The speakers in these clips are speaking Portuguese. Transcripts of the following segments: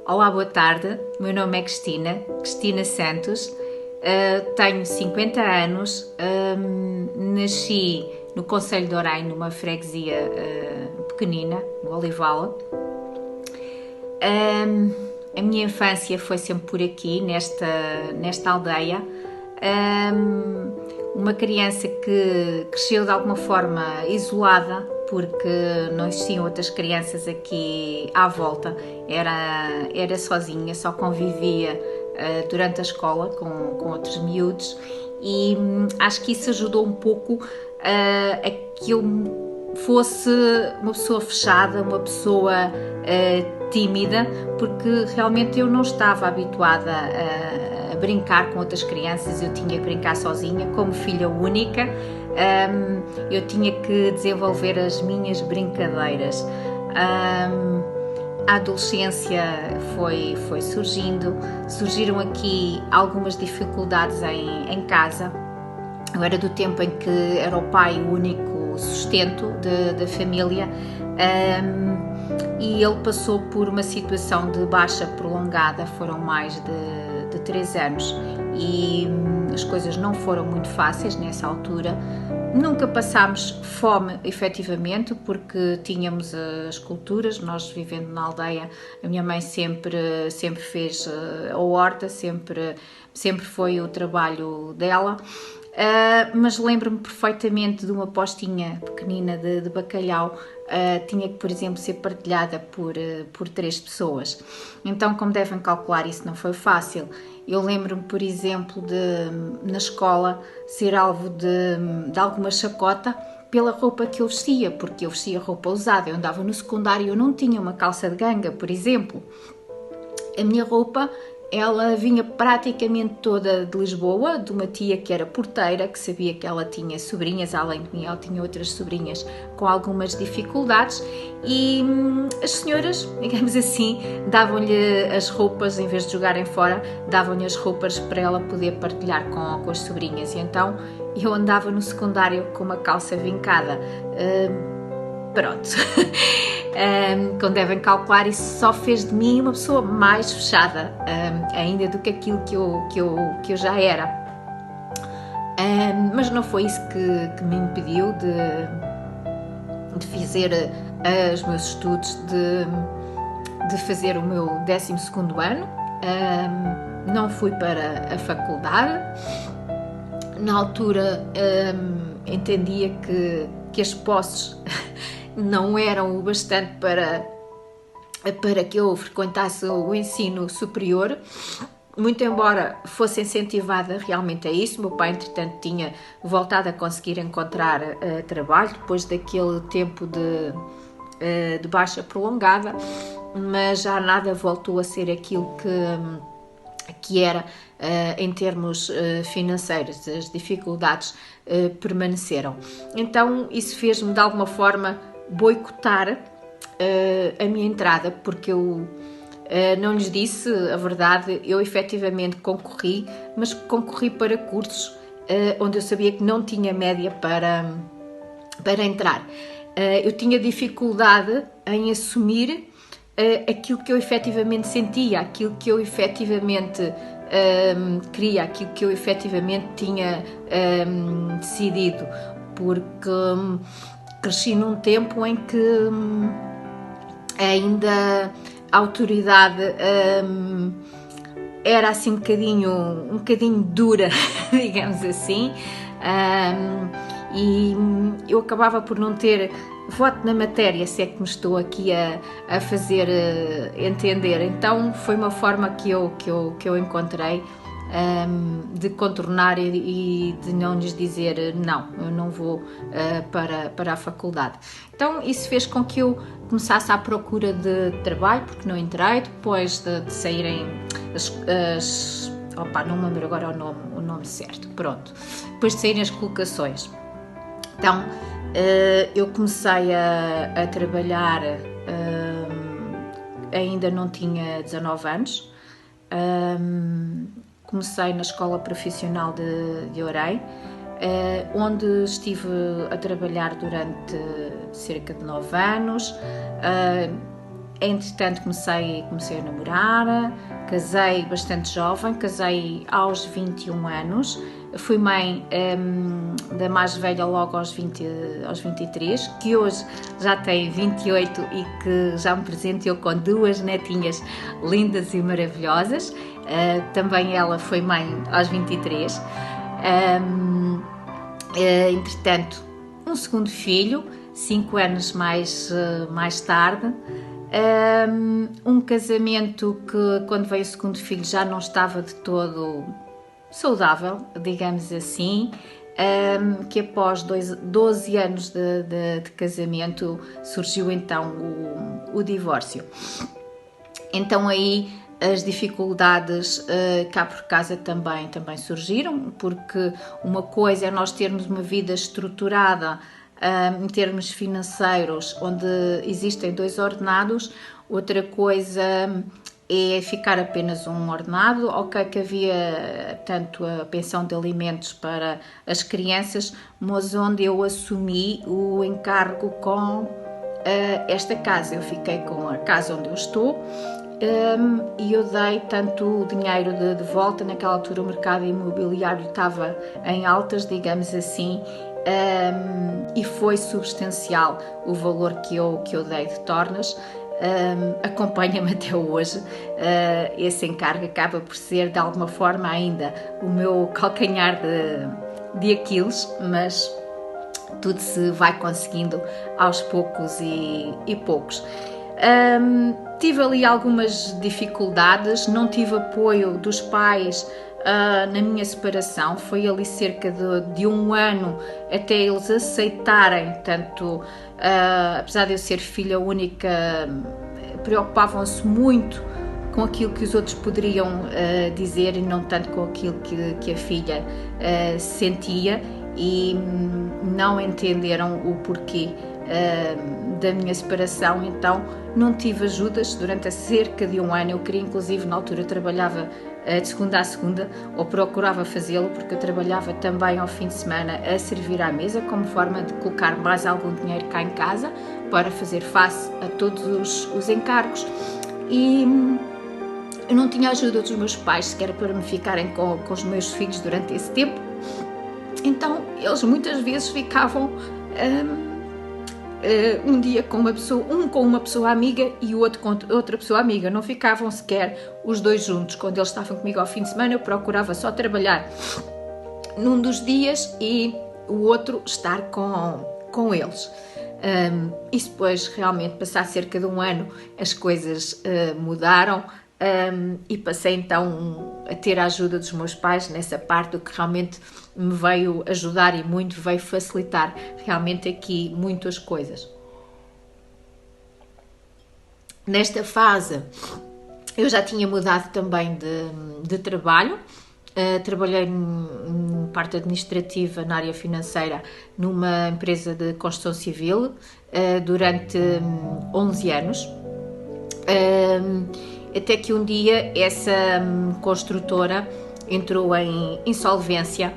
Olá, boa tarde. Meu nome é Cristina Santos. Tenho 50 anos. Nasci no concelho de Orem, numa freguesia pequenina, no Olival. A minha infância foi sempre por aqui, nesta aldeia. Uma criança que cresceu de alguma forma isolada, porque não existiam outras crianças aqui à volta, era sozinha, só convivia durante a escola com outros miúdos, e acho que isso ajudou um pouco a que eu fosse uma pessoa fechada, uma pessoa tímida, porque realmente eu não estava habituada a brincar com outras crianças. Eu tinha que brincar sozinha, como filha única. Eu tinha que desenvolver as minhas brincadeiras. A adolescência foi surgiram aqui algumas dificuldades em casa. Eu era do tempo em que era o pai o único sustento da família, e ele passou por uma situação de baixa prolongada. Foram mais de 3 anos e as coisas não foram muito fáceis nessa altura. Nunca passámos fome, efetivamente, porque tínhamos as culturas. Nós, vivendo na aldeia, a minha mãe sempre fez a horta, sempre foi o trabalho dela. Mas lembro-me perfeitamente de uma postinha pequenina de bacalhau. Tinha que, por exemplo, ser partilhada por 3 pessoas. Então, como devem calcular, isso não foi fácil. Eu lembro-me, por exemplo, na escola ser alvo de alguma chacota pela roupa que eu vestia, porque eu vestia roupa usada. Eu andava no secundário, eu não tinha uma calça de ganga, por exemplo. A minha roupa, ela vinha praticamente toda de Lisboa, de uma tia que era porteira, que sabia que ela tinha sobrinhas, além de mim ela tinha outras sobrinhas com algumas dificuldades, e as senhoras, digamos assim, davam-lhe as roupas, em vez de jogarem fora, davam-lhe as roupas para ela poder partilhar com as sobrinhas. E então eu andava no secundário com uma calça vincada. Pronto. Como devem calcular, isso só fez de mim uma pessoa mais fechada ainda do que aquilo que eu já era. Mas não foi isso que me impediu de fazer os meus estudos, de fazer o meu 12º ano. Não fui para a faculdade. Na altura entendia que as posses não eram o bastante para que eu frequentasse o ensino superior, muito embora fosse incentivada realmente a isso. Meu pai, entretanto, tinha voltado a conseguir encontrar trabalho depois daquele tempo de baixa prolongada, mas já nada voltou a ser aquilo que era em termos financeiros. As dificuldades permaneceram. Então isso fez-me de alguma forma boicotar a minha entrada, porque eu não lhes disse a verdade. Eu efetivamente concorri, mas concorri para cursos onde eu sabia que não tinha média para entrar. Eu tinha dificuldade em assumir aquilo que eu efetivamente sentia, aquilo que eu efetivamente queria, aquilo que eu efetivamente tinha decidido, porque cresci num tempo em que ainda a autoridade era assim um bocadinho dura, digamos assim, e eu acabava por não ter voto na matéria, se é que me estou aqui a fazer entender. Então foi uma forma que eu encontrei de contornar e de não lhes dizer não, eu não vou para a faculdade. Então isso fez com que eu começasse à procura de trabalho, porque não entrei. Depois de saírem não me lembro agora o nome certo, pronto, depois de saírem as colocações, então eu comecei a trabalhar, ainda não tinha 19 anos. Comecei na Escola Profissional de Orem, onde estive a trabalhar durante cerca de 9 anos. Entretanto comecei a namorar, casei bastante jovem, casei aos 21 anos, fui mãe da mais velha logo aos 23, que hoje já tem 28 e que já me presenteou com 2 netinhas lindas e maravilhosas. Também ela foi mãe aos 23. Entretanto, um segundo filho, 5 anos mais tarde. Um casamento que, quando veio o segundo filho, já não estava de todo saudável, digamos assim, que após 12 anos de casamento surgiu então o divórcio. Então aí as dificuldades cá por casa também surgiram, porque uma coisa é nós termos uma vida estruturada em termos financeiros, onde existem 2 ordenados, outra coisa é ficar apenas um ordenado. Ok, que havia tanto a pensão de alimentos para as crianças, mas onde eu assumi o encargo com esta casa. Eu fiquei com a casa onde eu estou e eu dei tanto o dinheiro de volta. Naquela altura o mercado imobiliário estava em altas, digamos assim, e foi substancial o valor que eu dei de tornas. Acompanha-me até hoje. Esse encargo acaba por ser de alguma forma ainda o meu calcanhar de Aquiles, mas tudo se vai conseguindo aos poucos e poucos. Tive ali algumas dificuldades, não tive apoio dos pais na minha separação. Foi ali cerca de 1 ano até eles aceitarem, tanto apesar de eu ser filha única, preocupavam-se muito com aquilo que os outros poderiam dizer e não tanto com aquilo que a filha sentia, e não entenderam o porquê da minha separação. Então não tive ajudas durante cerca de 1 ano. Eu queria, inclusive, na altura trabalhava de segunda a segunda, ou procurava fazê-lo, porque eu trabalhava também ao fim de semana a servir à mesa, como forma de colocar mais algum dinheiro cá em casa para fazer face a todos os encargos. E eu não tinha ajuda dos meus pais sequer para me ficarem com os meus filhos durante esse tempo. Então eles muitas vezes ficavam um dia com uma pessoa, um com uma pessoa amiga e o outro com outra pessoa amiga. Não ficavam sequer os dois juntos. Quando eles estavam comigo ao fim de semana, eu procurava só trabalhar num dos dias e o outro estar com eles. Isso depois, realmente, passar cerca de 1 ano, as coisas mudaram. E passei então a ter a ajuda dos meus pais nessa parte, o que realmente me veio ajudar e muito veio facilitar realmente aqui muitas coisas. Nesta fase eu já tinha mudado também de trabalho. Trabalhei em parte administrativa na área financeira numa empresa de construção civil durante 11 anos. Até que um dia essa construtora entrou em insolvência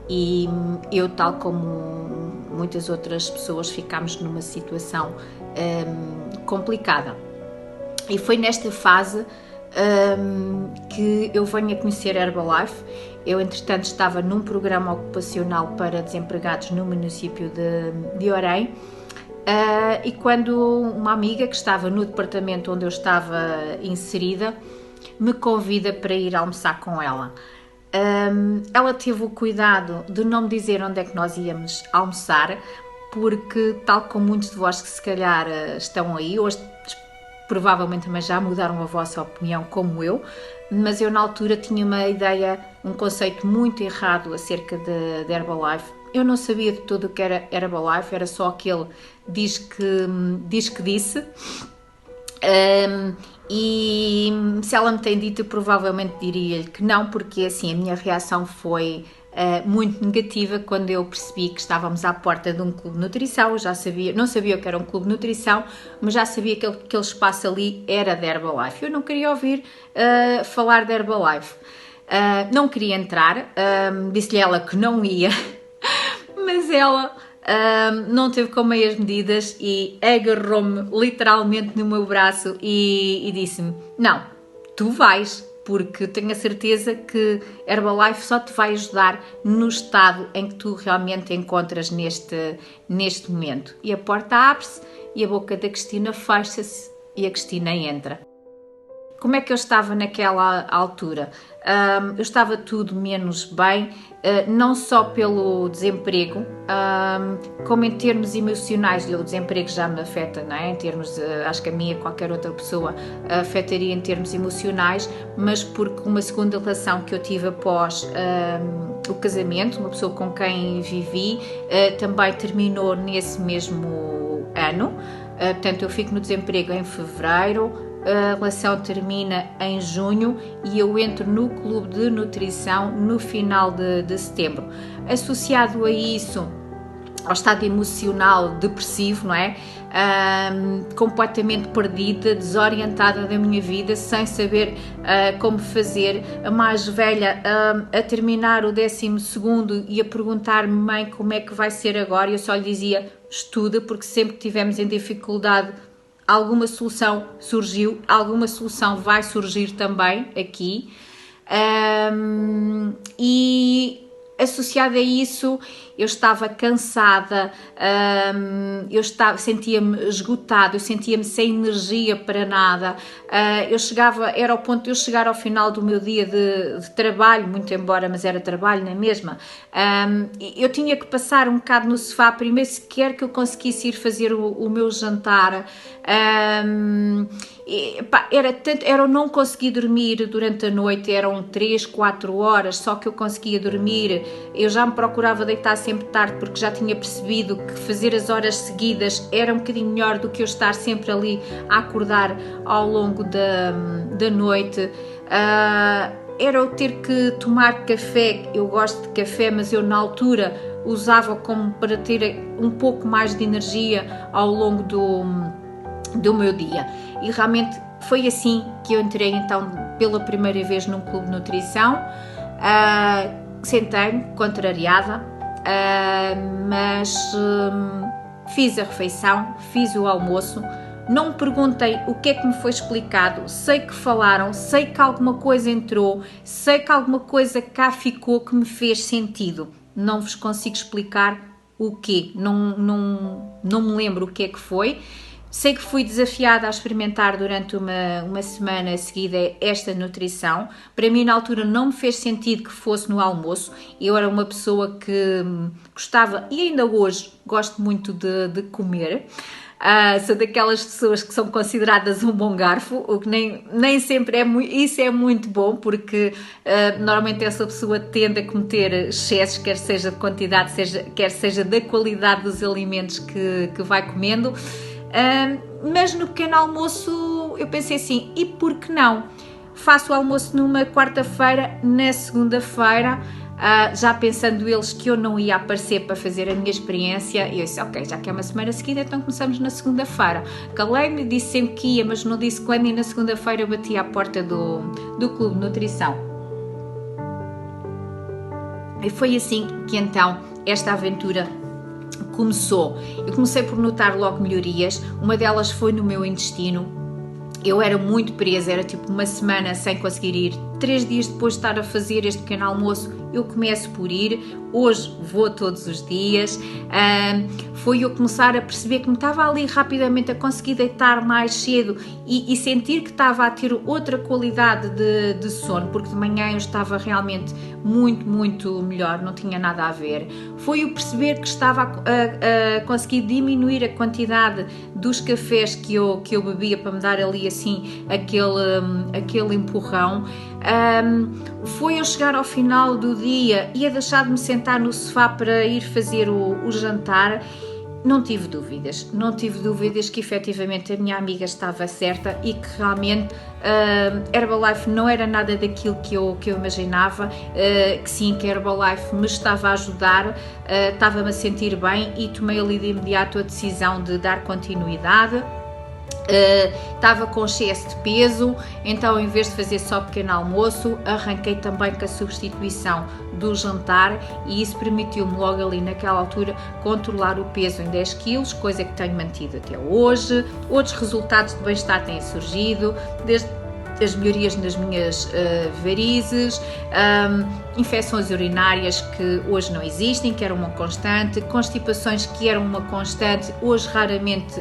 e eu, tal como muitas outras pessoas, ficámos numa situação complicada. E foi nesta fase que eu venho a conhecer a Herbalife. Eu, entretanto, estava num programa ocupacional para desempregados no município de Orem. E quando uma amiga que estava no departamento onde eu estava inserida me convida para ir almoçar com ela, ela teve o cuidado de não me dizer onde é que nós íamos almoçar, porque, tal como muitos de vós que se calhar estão aí, hoje provavelmente também já mudaram a vossa opinião como eu, mas eu na altura tinha uma ideia, um conceito muito errado acerca de Herbalife. Eu não sabia de tudo o que era Herbalife, era só aquele diz que disse. E se ela me tem dito, eu provavelmente diria-lhe que não, porque assim a minha reação foi muito negativa quando eu percebi que estávamos à porta de um clube de nutrição. Eu já sabia, não sabia o que era um clube de nutrição, mas já sabia que aquele espaço ali era de Herbalife. Eu não queria ouvir falar de Herbalife. Não queria entrar, disse-lhe ela que não ia. Mas ela não teve com meias medidas e agarrou-me literalmente no meu braço e disse-me: não, tu vais, porque tenho a certeza que Herbalife só te vai ajudar no estado em que tu realmente te encontras neste momento. E a porta abre-se e a boca da Cristina fecha-se e a Cristina entra. Como é que eu estava naquela altura? Eu estava tudo menos bem, não só pelo desemprego, como em termos emocionais. O desemprego já me afeta, não é? Em termos, acho que a mim e qualquer outra pessoa afetaria em termos emocionais, mas porque uma segunda relação que eu tive após o casamento, uma pessoa com quem vivi, também terminou nesse mesmo ano. Portanto, eu fico no desemprego em fevereiro, a relação termina em junho e eu entro no clube de nutrição no final de setembro. Associado a isso, ao estado emocional depressivo, não é? Completamente perdida, desorientada da minha vida, sem saber como fazer. A mais velha a terminar o 12º e a perguntar-me: mãe, como é que vai ser agora? E eu só lhe dizia: estuda, porque sempre que estivermos em dificuldade, alguma solução surgiu, alguma solução vai surgir também aqui. E associado a isso, eu estava cansada, sentia-me esgotada, eu sentia-me sem energia para nada. Era ao ponto de eu chegar ao final do meu dia de trabalho, muito embora, mas era trabalho na mesma. Eu tinha que passar um bocado no sofá primeiro, sequer que eu conseguisse ir fazer o meu jantar. Era não conseguir dormir durante a noite, eram 3, 4 horas só que eu conseguia dormir. Eu já me procurava deitar sempre tarde, porque já tinha percebido que fazer as horas seguidas era um bocadinho melhor do que eu estar sempre ali a acordar ao longo da noite. Era eu ter que tomar café. Eu gosto de café, mas eu na altura usava como para ter um pouco mais de energia ao longo do meu dia. E realmente foi assim que eu entrei então pela primeira vez num clube de nutrição. Sentei-me contrariada, mas fiz a refeição, fiz o almoço. Não me perguntei o que é que me foi explicado, sei que falaram, sei que alguma coisa entrou, sei que alguma coisa cá ficou que me fez sentido. Não vos consigo explicar o quê, não me lembro o que é que foi. Sei que fui desafiada a experimentar durante uma semana seguida esta nutrição. Para mim, na altura, não me fez sentido que fosse no almoço. Eu era uma pessoa que gostava, e ainda hoje gosto muito de comer. Sou daquelas pessoas que são consideradas um bom garfo, o que nem sempre isso é muito bom, porque normalmente essa pessoa tende a cometer excessos, quer seja de quantidade, quer seja da qualidade dos alimentos que vai comendo. Mas no pequeno almoço eu pensei assim: e por que não? Faço o almoço numa quarta-feira, na segunda-feira, já pensando eles que eu não ia aparecer para fazer a minha experiência, e eu disse: ok, já que é uma semana seguida, então começamos na segunda-feira. Calei-me, disse sempre que ia, mas não disse quando, e na segunda-feira eu bati à porta do clube de nutrição. E foi assim que então esta aventura começou. Eu comecei por notar logo melhorias. Uma delas foi no meu intestino. Eu era muito presa, era tipo uma semana sem conseguir ir. 3 dias depois de estar a fazer este pequeno almoço, eu começo por ir. Hoje vou todos os dias. Foi eu começar a perceber que me estava ali rapidamente a conseguir deitar mais cedo e sentir que estava a ter outra qualidade de sono, porque de manhã eu estava realmente muito, muito melhor, não tinha nada a ver. Foi eu perceber que estava a conseguir diminuir a quantidade dos cafés que eu bebia, para me dar ali assim aquele empurrão. Foi eu chegar ao final do dia e a deixar de me sentar no sofá para ir fazer o jantar. Não tive dúvidas que efetivamente a minha amiga estava certa e que realmente Herbalife não era nada daquilo que eu imaginava, que sim, que Herbalife me estava a ajudar, estava-me a sentir bem, e tomei ali de imediato a decisão de dar continuidade. Estava com excesso de peso, então em vez de fazer só pequeno almoço, arranquei também com a substituição do jantar, e isso permitiu-me logo ali naquela altura controlar o peso em 10 kg, coisa que tenho mantido até hoje. Outros resultados de bem-estar têm surgido, desde as melhorias nas minhas varizes, infecções urinárias que hoje não existem, que eram uma constante, constipações que eram uma constante, hoje raramente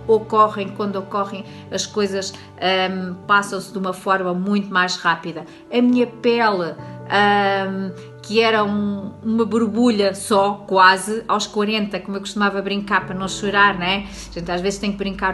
ocorrem. Quando ocorrem, as coisas passam-se de uma forma muito mais rápida. A minha pele, que era uma borbulha só, quase, aos 40, como eu costumava brincar para não chorar, né? A gente às vezes tem que brincar